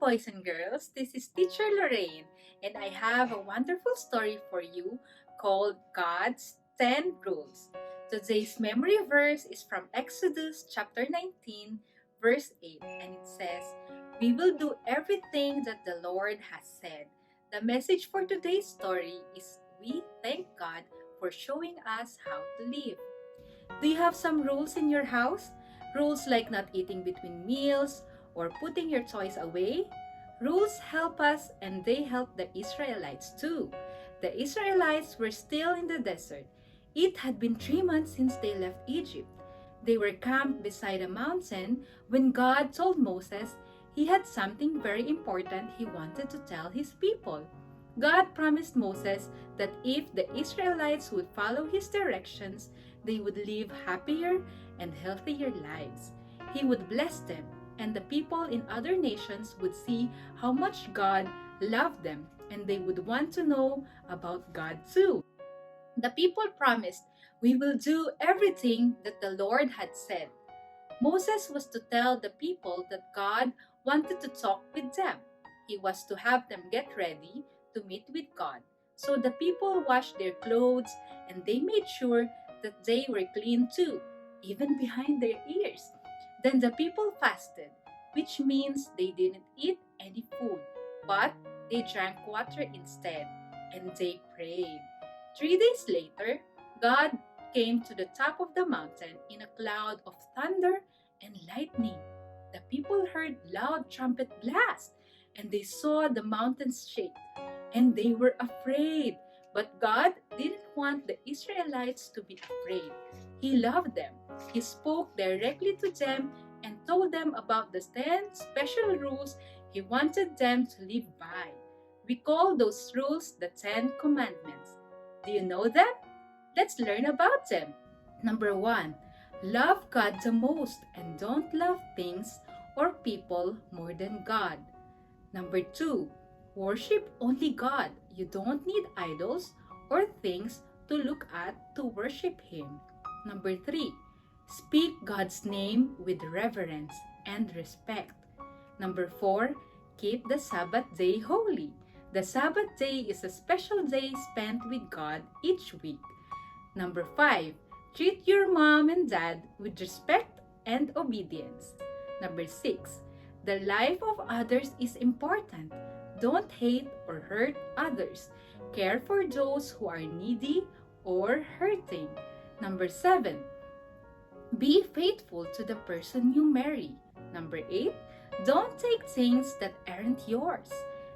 boys and girls. This is Teacher Lorraine, and I have a wonderful story for you called God's 10 Rules. Today's memory verse is from Exodus chapter 19, verse 8, and it says, "We will do everything that the Lord has said." The message for today's story is we thank God for showing us how to live. Do you have some rules in your house? Rules like not eating between meals or putting your toys away? Rules help us and they help the Israelites too. The Israelites were still in the desert. It had been 3 months since they left Egypt. They were camped beside a mountain when God told Moses he had something very important he wanted to tell his people. God promised Moses that if the Israelites would follow his directions, they would live happier and healthier lives. He would bless them, and the people in other nations would see how much God loved them, and they would want to know about God too. The people promised, "We will do everything that the Lord had said." Moses was to tell the people that God wanted to talk with them. He was to have them get ready to meet with God. So the people washed their clothes and they made sure that they were clean too, even behind their ears. Then the people fasted, which means they didn't eat any food, but they drank water instead, and they prayed. 3 days later, God came to the top of the mountain in a cloud of thunder and lightning. The people heard loud trumpet blasts, and they saw the mountains shake, and they were afraid. But God didn't want the Israelites to be afraid. He loved them. He spoke directly to them and told them about the 10 special rules He wanted them to live by. We call those rules the 10 Commandments. Do you know them? Let's learn about them. Number 1, love God the most and don't love things or people more than God. Number 2, worship only God. You don't need idols or things to look at to worship Him. Number 3, speak God's name with reverence and respect. Number 4, keep the Sabbath day holy. The Sabbath day is a special day spent with God each week. Number 5, treat your mom and dad with respect and obedience. Number 6, the life of others is important. Don't hate or hurt others. Care for those who are needy or hurting. Number 7, be faithful to the person you marry. Number 8, don't take things that aren't yours.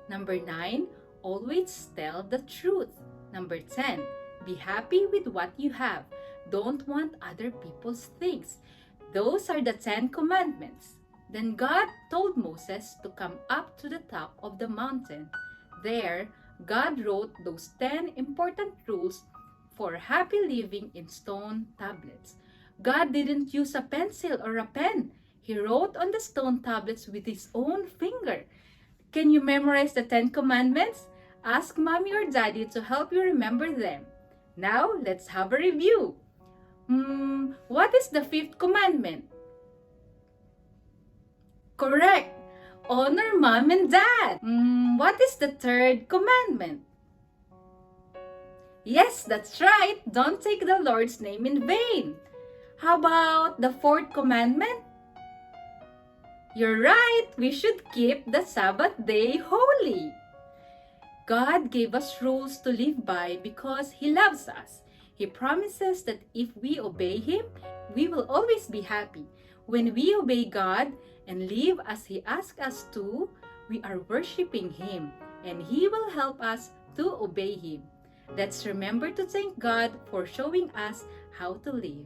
Number 9, always tell the truth. Number 10, be happy with what you have. Don't want other people's things. Those are the 10 commandments. Then God told Moses to come up to the top of the mountain. There, God wrote those 10 important rules for happy living in stone tablets. God didn't use a pencil or a pen. He wrote on the stone tablets with His own finger. Can you memorize the 10 commandments? Ask mommy or daddy to help you remember them. Now, let's have a review. What is the 5th commandment? Correct. Honor mom and dad. What is the 3rd commandment? Yes, that's right. Don't take the Lord's name in vain. How about the 4th commandment? You're right. We should keep the Sabbath day holy. God gave us rules to live by because He loves us. He promises that if we obey Him, we will always be happy. When we obey God and live as He asks us to, we are worshiping Him, and He will help us to obey Him. Let's remember to thank God for showing us how to live.